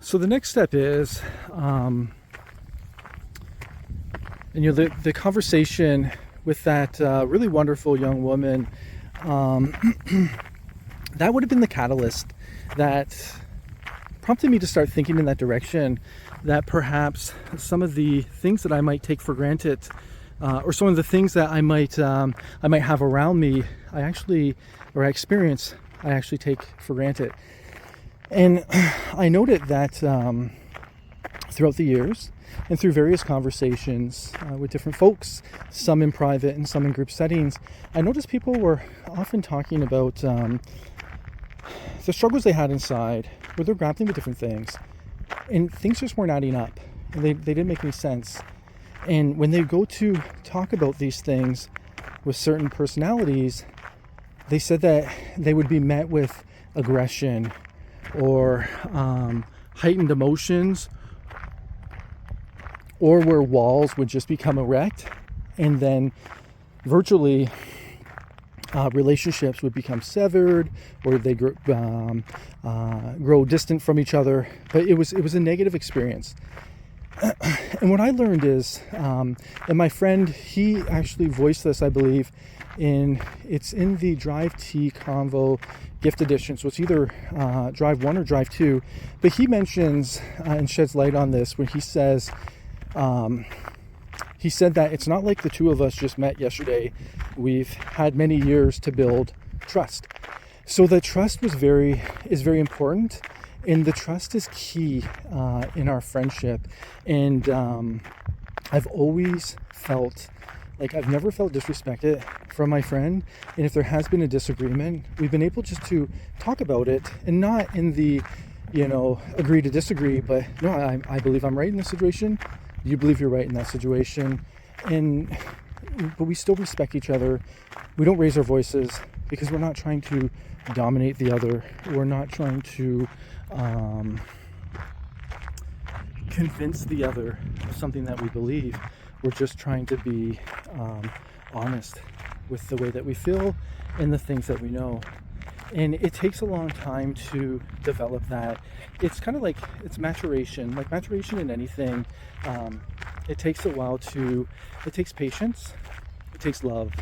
So the next step is, the conversation with that really wonderful young woman, that would have been the catalyst that prompted me to start thinking in that direction, that perhaps some of the things that I might take for granted, or some of the things that I might have around me, I actually take for granted. And I noted that throughout the years and through various conversations with different folks, some in private and some in group settings, I noticed people were often talking about the struggles they had inside, where they're grappling with different things, and things just weren't adding up, and they didn't make any sense. And when they go to talk about these things with certain personalities, they said that they would be met with aggression or heightened emotions, or where walls would just become erect, and then virtually relationships would become severed, or they grow distant from each other. But it was a negative experience. And what I learned is, and my friend, he actually voiced this, I believe, it's in the Drive T Convo gift edition, so it's either Drive 1 or Drive 2, but he mentions and sheds light on this when he says, he said that it's not like the two of us just met yesterday. We've had many years to build trust. So the trust is very important, and the trust is key in our friendship. And I've always felt like I've never felt disrespected from my friend. And if there has been a disagreement, we've been able just to talk about it, and not in the, agree to disagree, but no, I believe I'm right in this situation. You believe you're right in that situation. But we still respect each other. We don't raise our voices because we're not trying to dominate the other. We're not trying to convince the other of something that we believe. We're just trying to be honest with the way that we feel and the things that we know. And it takes a long time to develop that. It's kind of like, it's maturation, like maturation in anything. It takes a while it takes patience, it takes love,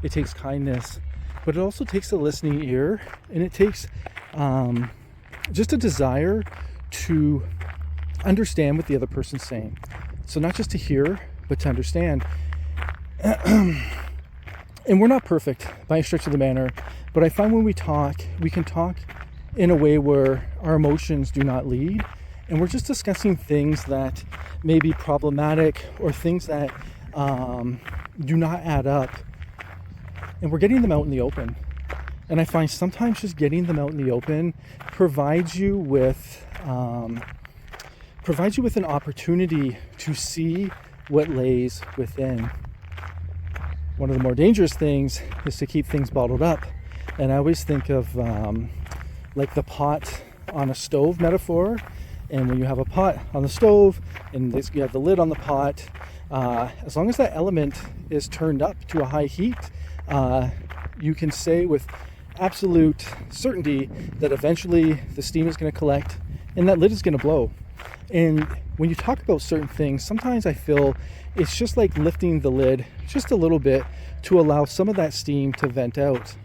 it takes kindness, but it also takes a listening ear, and it takes just a desire to understand what the other person's saying. So not just to hear, but to understand. And we're not perfect by a stretch of the manner, but I find when we talk, we can talk in a way where our emotions do not lead, and we're just discussing things that may be problematic or things that do not add up, and we're getting them out in the open. And I find sometimes just getting them out in the open provides you with an opportunity to see what lays within. One of the more dangerous things is to keep things bottled up. And I always think of like the pot on a stove metaphor. And when you have a pot on the stove and you have the lid on the pot, as long as that element is turned up to a high heat, you can say with absolute certainty that eventually the steam is going to collect and that lid is going to blow. And when you talk about certain things, sometimes I feel it's just like lifting the lid just a little bit to allow some of that steam to vent out.